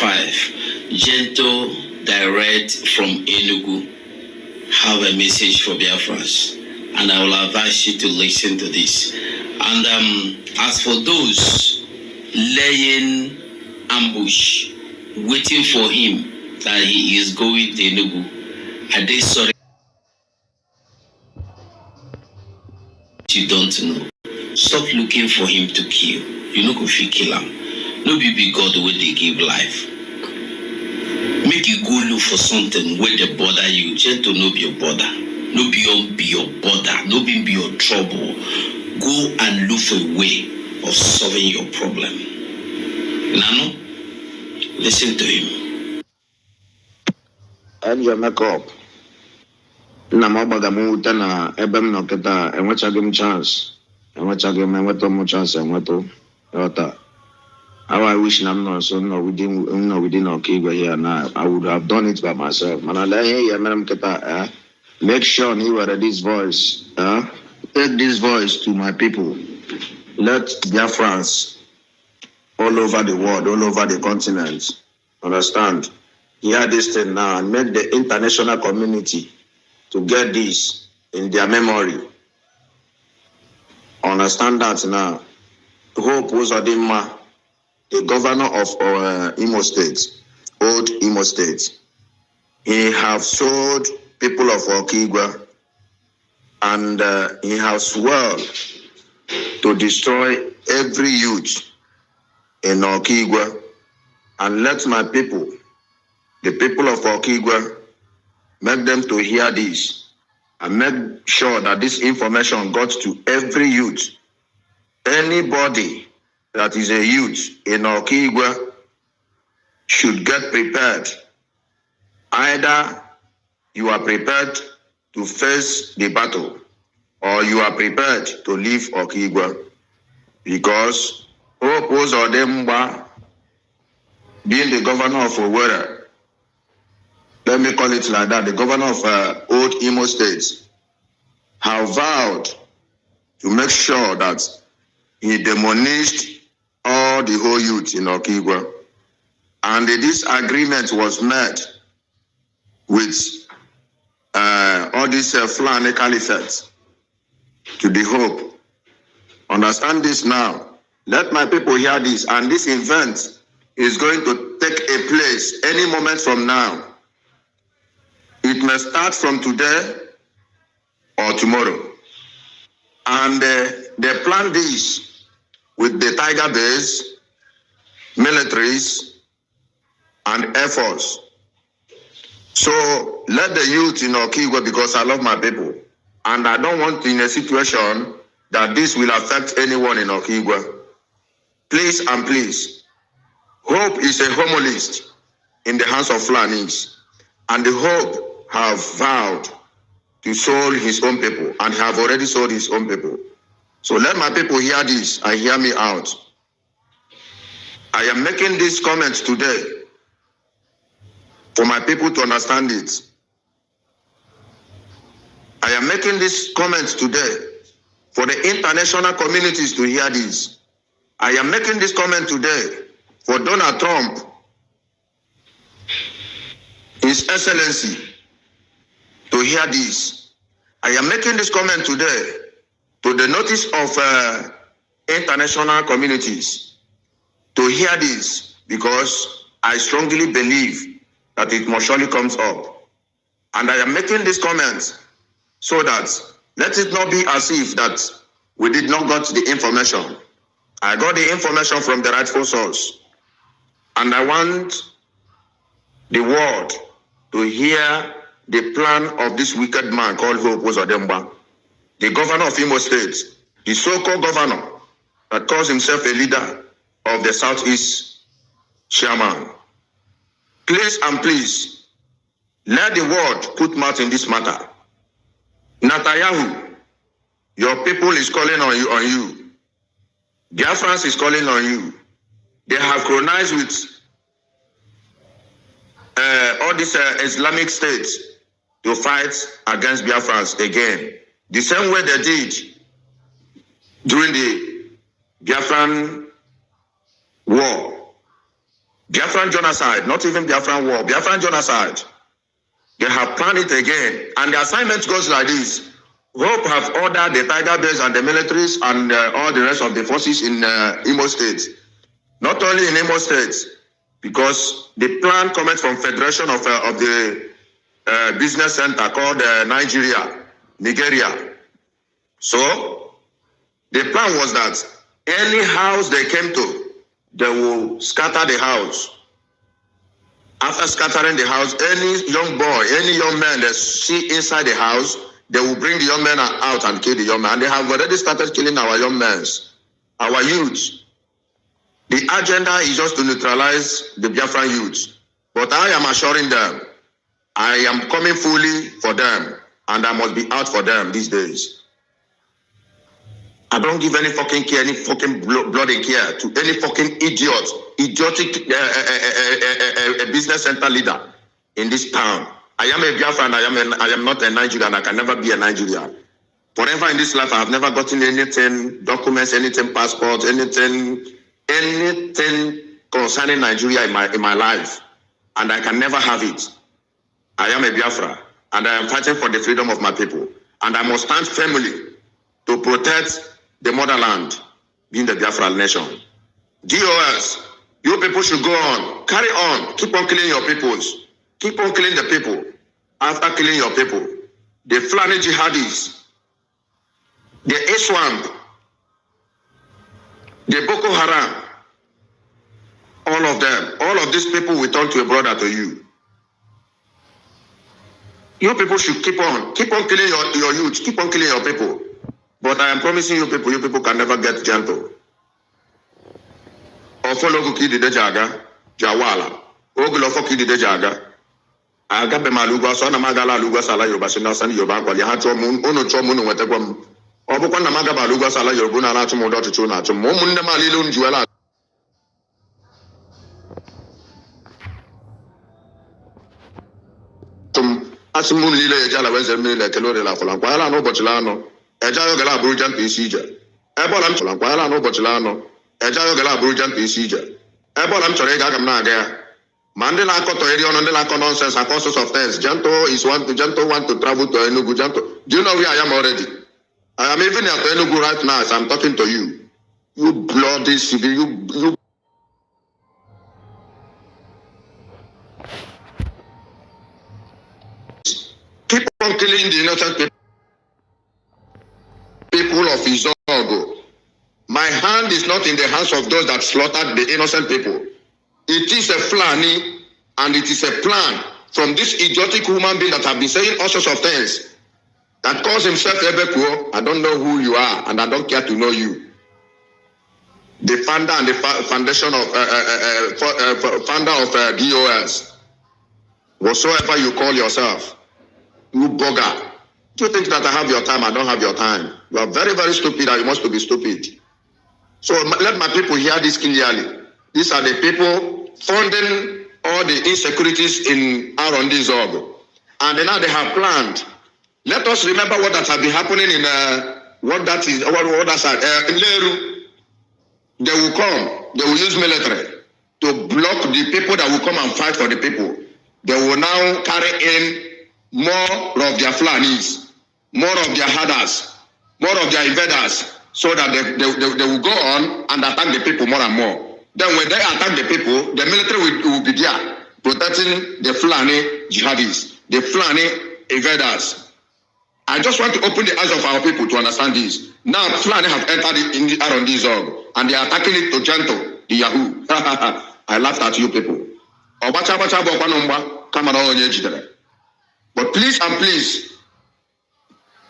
5. Gentle, direct from Enugu. Have a message for Biafrans, and I will advise you to listen to this. And as for those laying ambush, waiting for him that he is going to Enugu, are they sorry? You don't know. Stop looking for him to kill. You know, if you kill him, no be God where they give life. Make you go look for something where they bother you. Gentle, no be your bother. No be your bother. No be your trouble. Go and look for a way of solving your problem. Nano, listen to him. And your makeup. Namabagamuta na ebem no keta and watch a game chance. And watch a game and what more chance and what to. How I wish I'm not so no within okay here now. I would have done it by myself. Man, make sure you hear this voice. Take this voice to my people. Let Biafrans all over the world, all over the continent, understand. Hear this thing now and make the international community to get this in their memory. Understand that now. Hope was Adima, the governor of Imo State, old Imo State. He have sold people of Okigwa, and he has sworn to destroy every youth in Okigwa, and let my people, the people of Okigwa, make them to hear this and make sure that this information got to every youth. Anybody that is a youth in Okigwa should get prepared. Either you are prepared to face the battle or you are prepared to leave Okigwa, because Opos Odemba, being the governor of F1RE, let me call it like that, the governor of old Imo State, have vowed to make sure that he demolished all the whole youth in Okigwa. And this agreement was made with all these F1RE caliphates to the hope. Understand this now. Let my people hear this. And this event is going to take a place any moment from now. It may start from today or tomorrow. And they plan this with the Tiger Base, militaries, and Air Force. So let the youth in Okigwa, because I love my people, and I don't want in a situation that this will affect anyone in Okigwa. Please and please, hope is a homolist in the hands of Fulanis, and the hope have vowed to sold his own people and have already sold his own people. So let my people hear this and hear me out. I am making this comment today for my people to understand it. I am making this comment today for the international communities to hear this. I am making this comment today for Donald Trump, His Excellency, to hear this. I am making this comment today to the notice of international communities to hear this, because I strongly believe that it must surely comes up. And I am making this comment so that let it not be as if that we did not get the information. I got the information from the rightful source. And I want the world to hear the plan of this wicked man called Hope Uzodimma, the governor of Imo State, the so-called governor that calls himself a leader of the Southeast chairman. Please and please, let the world put mouth in this matter. Netanyahu, your people is calling on you. Biafrans is calling on you. They have colonized with all these Islamic states to fight against Biafrans again. The same way they did during the Biafran war. Biafran genocide, not even Biafran war, Biafran genocide. They have planned it again. And the assignment goes like this. Hope have ordered the Tiger Base and the militaries and all the rest of the forces in Imo State. Not only in Imo State, because the plan comes from Federation of the business center called Nigeria. So, the plan was that any house they came to, they will scatter the house. After scattering the house, any young boy, any young man that see inside the house, they will bring the young men out and kill the young man. And they have already started killing our young men, our youth. The agenda is just to neutralize the Biafran youth. But I am assuring them, I am coming fully for them, and I must be out for them these days. I don't give any fucking care, any fucking bloody care to any fucking idiotic business center leader in this town. I am a Biafran, I am not a Nigerian, I can never be a Nigerian. Forever in this life, I have never gotten anything, documents, anything, passports, anything concerning Nigeria in my life. And I can never have it. I am a Biafra, and I am fighting for the freedom of my people. And I must stand firmly to protect the motherland, being the Biafra nation. DOS, you people should go on, carry on, keep on killing your peoples, keep on killing the people. After killing your people, the Fulani jihadis, the Iswamp, the Boko Haram, all of them, all of these people will turn to a brother to you. You people should keep on killing your youth, keep on killing your people. But I am promising you people can never get gentle. Ofolo kukidi de jaga, jawala. Ogulofo kidi de jaga. Agape maluga so na magala luga sala yoba sina sani yoba kwali ha cho mun ono cho mun wete kwam. Obukwa na magaba luga sala yoba na na cho mo do cho na cho mo mun de malilo njuela. Asimun lile jala wenze mile kelore la fola kwa la no bochilano. Eja yo gala buru jump isija. Ebola m chola kwa la no bochilano. Eja yo gala buru jump isija. Ebola m chore ga na aga. Mandela akoto eri ono ndela ko nonsense and causes of things. Janto want to travel to Enugu. Janto, do you know where I am already? I am even at Enugu right now as I'm talking to you. You bloody civil, you keep on killing the innocent people of Izogo. My hand is not in the hands of those that slaughtered the innocent people. It is a Fulani, and it is a plan from this idiotic human being that have been saying all sorts of things, that calls himself Ebekuo. I don't know who you are, and I don't care to know you. The founder and the foundation of founder of DOS, whatsoever you call yourself. You bugger. Do you think that I have your time? I don't have your time. You are very, very stupid, and you must be stupid. So let my people hear this clearly. These are the people funding all the insecurities in R&D Zog. And now they have planned. Let us remember what that has been happening in in Leru. They will come. They will use military to block the people that will come and fight for the people. They will now carry in more of their Fulanis, more of their herders, more of their invaders, so that they will go on and attack the people more and more. Then when they attack the people, the military will be there, protecting the Fulani jihadis, the Fulani invaders. I just want to open the eyes of our people to understand this. Now Fulani have entered in the R&D zone, and they are attacking it to Janto, the Yahoo. I laughed at you people. But please and please,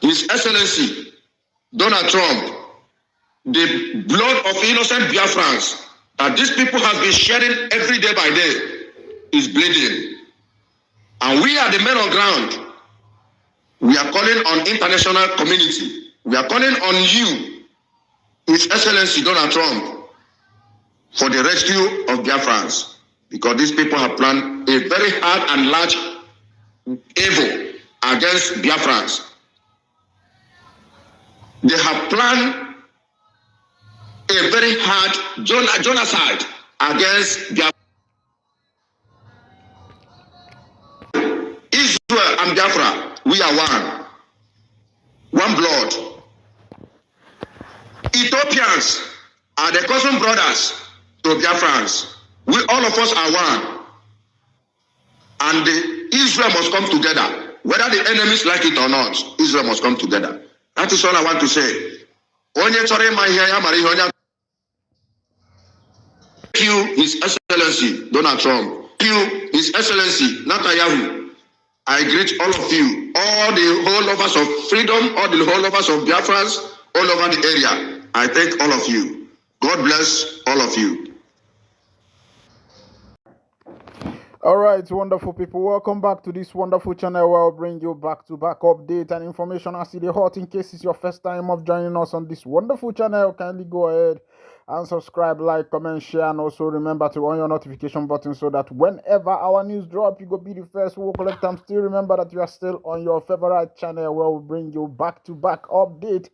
His Excellency Donald Trump, the blood of innocent Biafrans that these people have been shedding every day by day is bleeding. And we are the men on ground. We are calling on international community. We are calling on you, His Excellency Donald Trump, for the rescue of Biafrans. Because these people have planned a very hard and large evil against Biafrans. They have planned a very hard genocide against Biafrans. Israel and Biafra, we are one. One blood. Ethiopians are the cousin brothers to Biafrans. We all of us are one. And Israel must come together. Whether the enemies like it or not, Israel must come together. That is all I want to say. Kill His Excellency Donald Trump. Kill His Excellency Netanyahu. I greet all of you, all the whole lovers of freedom, all the whole lovers of Biafrans, all over the area. I thank all of you. God bless all of you. All right, wonderful people. Welcome back to this wonderful channel where I'll bring you back-to-back update and information as it is hot. In case it's your first time of joining us on this wonderful channel, kindly go ahead and subscribe, like, comment, share, and also remember to on your notification button so that whenever our news drop, you go be the first who will collect them. Still remember that you are still on your favorite channel where we bring you back-to-back update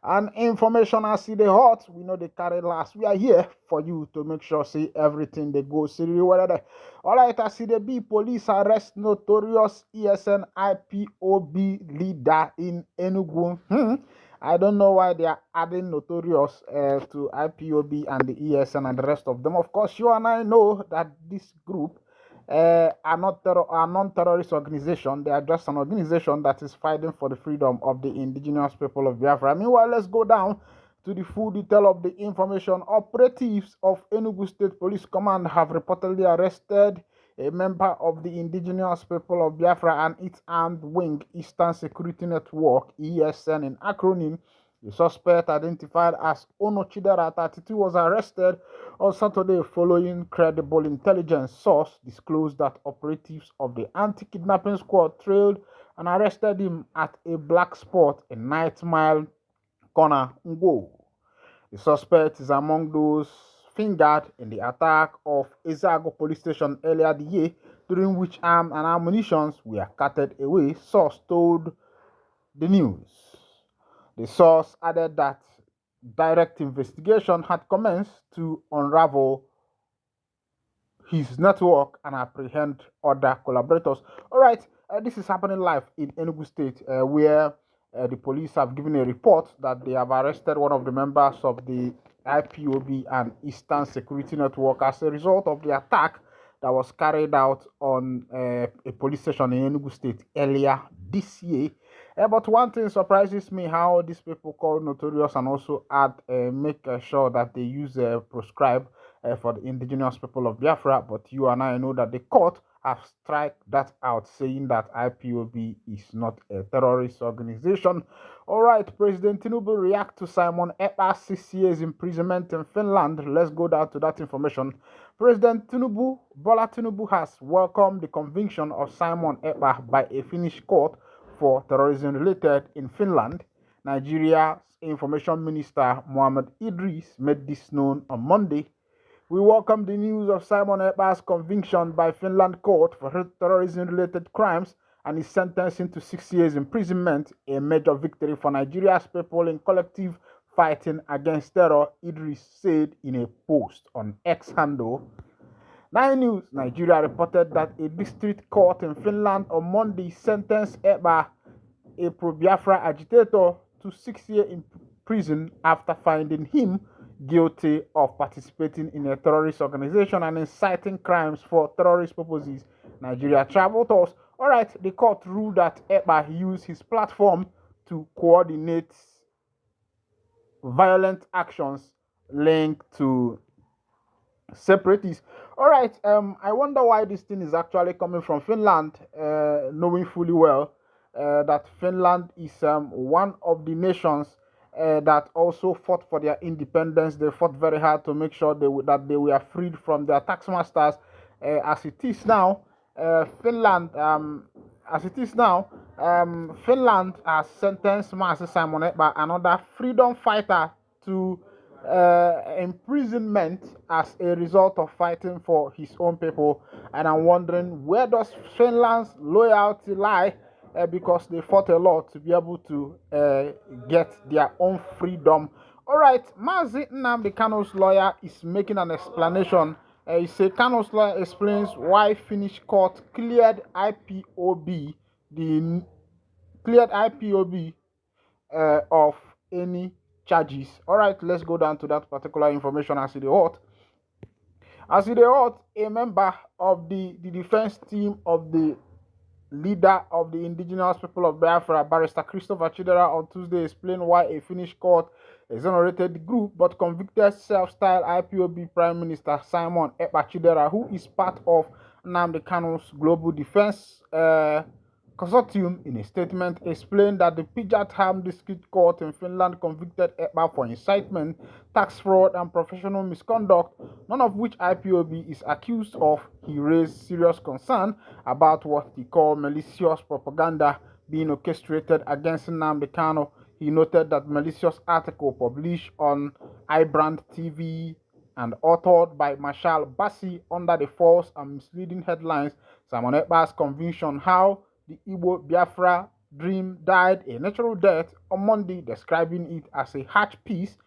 and information as it is hot. We know they carry last. We are here for you to make sure see everything they go see whether. All right, I see the B police arrest notorious ESN IPOB leader in Enugu. I don't know why they are adding notorious to IPOB and the ESN and the rest of them. Of course, you and I know that this group are non-terrorist organization. They are just an organization that is fighting for the freedom of the indigenous people of Biafra. Meanwhile, let's go down to the full detail of the information. Operatives of Enugu State Police Command have reportedly arrested a member of the indigenous people of Biafra and its armed wing, Eastern Security Network, ESN in acronym. The suspect, identified as Ono Chidera, 32, was arrested on Saturday following credible intelligence source disclosed that operatives of the anti-kidnapping squad trailed and arrested him at a black spot in 9th Mile Corner, Ngo. The suspect is among those fingered in the attack of Ezago police station earlier this year, during which arms and ammunition were carted away, source told the news. The source added that direct investigation had commenced to unravel his network and apprehend other collaborators. All right, this is happening live in Enugu State, where the police have given a report that they have arrested one of the members of the IPOB and Eastern Security Network as a result of the attack that was carried out on a police station in Enugu State earlier this year. But one thing surprises me, how these people call notorious and also add make sure that they use proscribe for the indigenous people of Biafra. But you and I know that the court have struck that out, saying that IPOB is not a terrorist organization. All right, President Tinubu react to Simon Ekpa's 6 years imprisonment in Finland. Let's go down to that information. President Tinubu, Bola Tinubu, has welcomed the conviction of Simon Ekpa by a Finnish court for terrorism related in Finland. Nigeria's Information Minister Mohammed Idris made this known on Monday. We welcome the news of Simon Ekpa's conviction by Finland court for terrorism-related crimes and his sentencing to 6 years imprisonment, a major victory for Nigeria's people in collective fighting against terror, Idris said in a post on X handle. 9 News Nigeria reported that a district court in Finland on Monday sentenced Ekpa, a pro-Biafra agitator, to 6 years in prison after finding him guilty of participating in a terrorist organization and inciting crimes for terrorist purposes. Nigeria traveled us. All right, the court ruled that Ekpa used his platform to coordinate violent actions linked to separatists. All right, I wonder why this thing is actually coming from Finland, knowing fully well that Finland is one of the nations that also fought for their independence. They fought very hard to make sure that they were freed from their taxmasters. As it is now, Finland has sentenced Master Simon Ekpa, another freedom fighter, to imprisonment as a result of fighting for his own people. And I'm wondering, where does Finland's loyalty lie? Because they fought a lot to be able to get their own freedom. All right, Mazi Nnamdi Kanu's lawyer is making an explanation. He said Kanu's lawyer explains why Finnish court cleared IPOB the cleared IPOB of any charges. All right, let's go down to that particular information as it hot. As it hot, a member of the defense team of the leader of the indigenous people of Biafra, Barrister Christopher Chidera, on Tuesday explained why a Finnish court exonerated the group but convicted self-styled IPOB Prime Minister Simon Ekpa Chidera, who is part of Nnamdi Kanu's global defense consortium. In a statement, explained that the Pijatham District Court in Finland convicted Ekpa for incitement, tax fraud, and professional misconduct, none of which IPOB is accused of. He raised serious concern about what he called malicious propaganda being orchestrated against Nnamdi Kanu. He noted that malicious article published on iBrand TV and authored by Marshal Bassi under the false and misleading headlines Simon Ekpa's conviction how the Igbo Biafra dream died a natural death on Monday, describing it as a hatch piece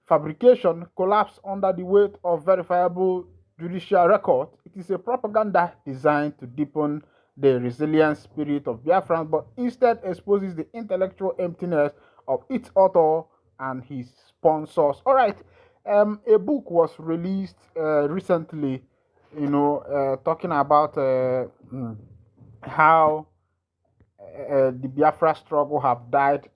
fabrication collapsed under the weight of verifiable judicial record. It is a propaganda designed to deepen the resilient spirit of Biafrans, but instead exposes the intellectual emptiness of its author and his sponsors. All right, a book was released recently, talking about how the Biafra struggle have died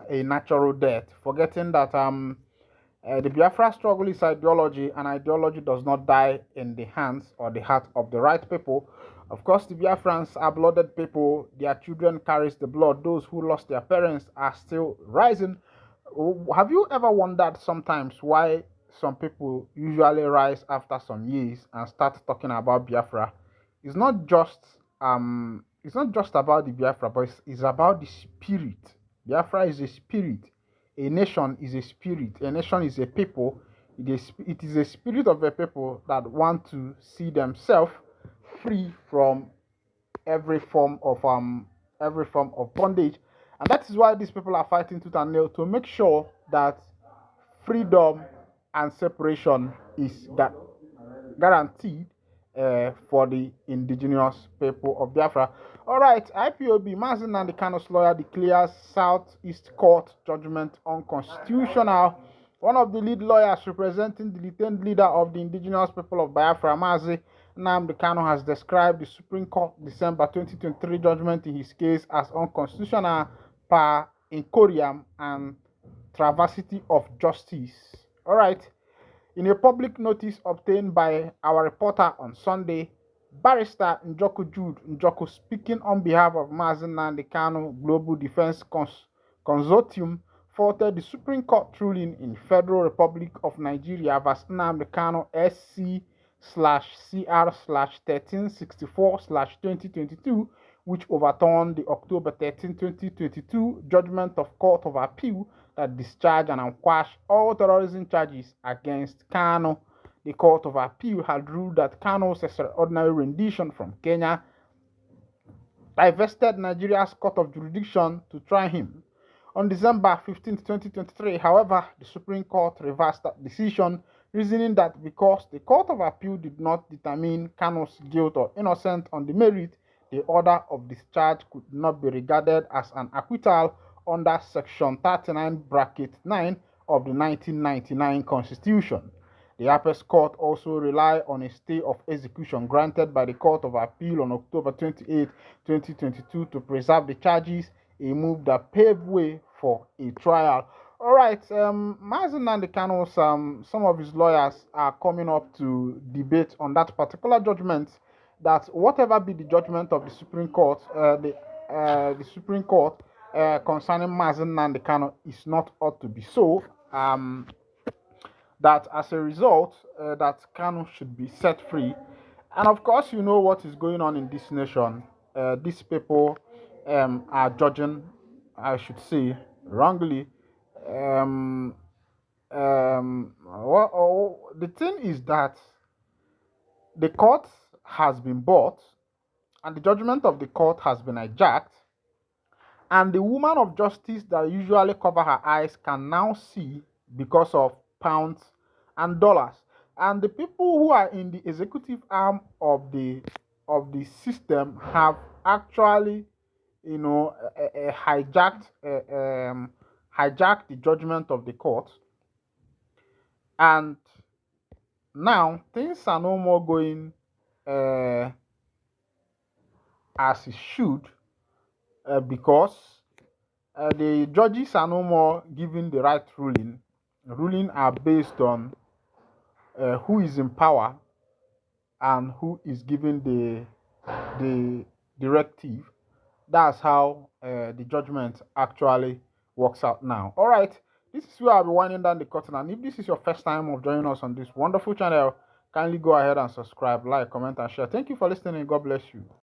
a natural death, forgetting that the Biafra struggle is ideology, and ideology does not die in the hands or the heart of the right people. Of course, the Biafrans are blooded people. Their children carries the blood. Those who lost their parents are still rising. Have you ever wondered sometimes why some people usually rise after some years and start talking about Biafra? It's not just about the Biafra, but it's about the spirit. Biafra is a spirit. A nation is a spirit. A nation is a people. It is a spirit of a people that want to see themselves free from every form of bondage, and that is why these people are fighting tooth and nail to make sure that freedom and separation is guaranteed for the indigenous people of Biafra. All right, IPOB, Mazi Nnamdi Kanu's lawyer declares Southeast Court judgment unconstitutional. One of the lead lawyers representing the detained leader of the indigenous people of Biafra, Mazi Nnamdi Kanu, has described the Supreme Court December 2023 judgment in his case as unconstitutional per incoriam and travesty of justice. All right. In a public notice obtained by our reporter on Sunday, Barrister Njoku Jude Njoku, speaking on behalf of Mazi Nnamdi Kanu Global Defense Consortium, faulted the Supreme Court ruling in Federal Republic of Nigeria vs. Nnamdi Kanu SC/CR/1364/2022, which overturned the October 13, 2022 judgment of Court of Appeal that discharged and quashed all terrorism charges against Kanu. The Court of Appeal had ruled that Kanu's extraordinary rendition from Kenya divested Nigeria's Court of Jurisdiction to try him. On December 15, 2023, however, the Supreme Court reversed that decision, reasoning that because the Court of Appeal did not determine Kanu's guilt or innocence on the merit, the order of discharge could not be regarded as an acquittal under Section 39(9) of the 1999 Constitution. The Apex Court also relied on a stay of execution granted by the Court of Appeal on October 28, 2022 to preserve the charges, a move that paved way for a trial. All right, Mazi Nnamdi Kanu, some of his lawyers are coming up to debate on that particular judgment, that whatever be the judgment of the Supreme Court, the Supreme Court concerning Mazi Nnamdi Kanu is not ought to be so. That as a result, that Kanu should be set free. And of course, you know what is going on in this nation. These people are judging, I should say, wrongly. The thing is that the court has been bought, and the judgment of the court has been hijacked, and the woman of justice that usually cover her eyes can now see because of pounds and dollars. And the people who are in the executive arm of the system have actually, hijacked the judgment of the court, and now things are no more going as it should, because the judges are no more giving the right ruling. Ruling are based on who is in power and who is giving the directive. That's how the judgment actually works out now. All right, this is where I'll be winding down the curtain. And if this is your first time of joining us on this wonderful channel, kindly go ahead and subscribe, like, comment, and share. Thank you for listening. God bless you.